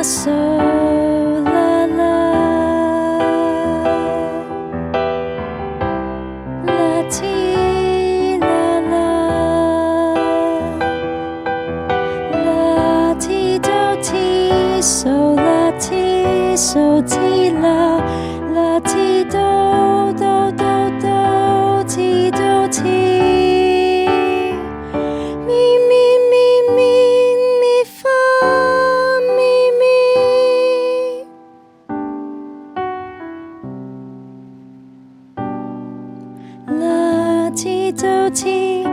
So la la la ti la la la ti do ti so la ti so ti la la ti do do do do ti do ti La ti do ti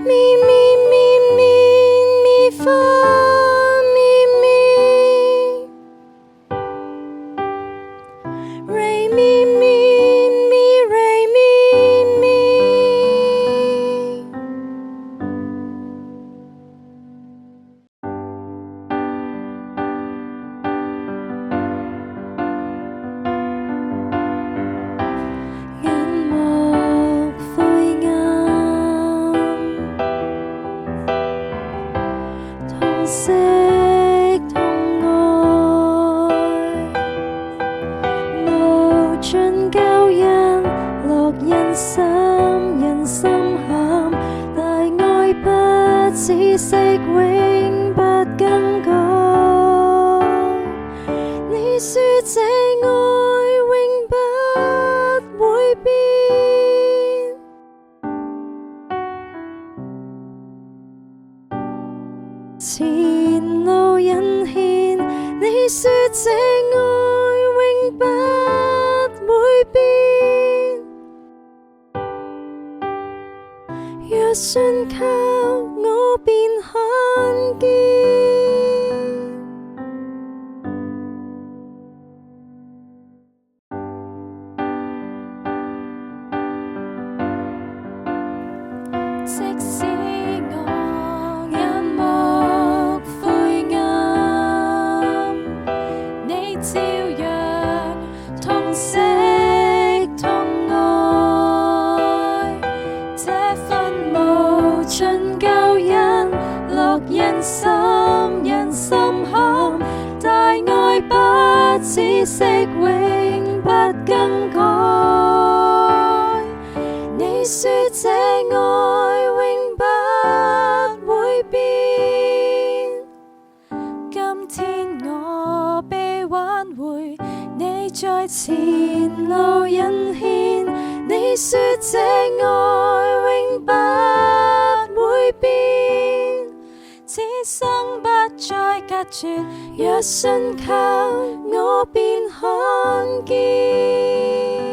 mi mi mi mi mi fa mi mi re mi mi mi re mi mi同色同愛，無盡舊人落人心，人心坎，大愛不止息，永不更改。你說這愛永不會變。前路引牽，你說這愛永不會變。若信靠我便看見。即使我眼目灰暗，你照樣同色同愛，這份無盡舊人落人心，人心坎，大愛不止息，永不更改。你說這愛永不會變，今天我被挽回，你在前路引牽。你說這愛永不會變，此生不再隔絕，若信靠我便看見。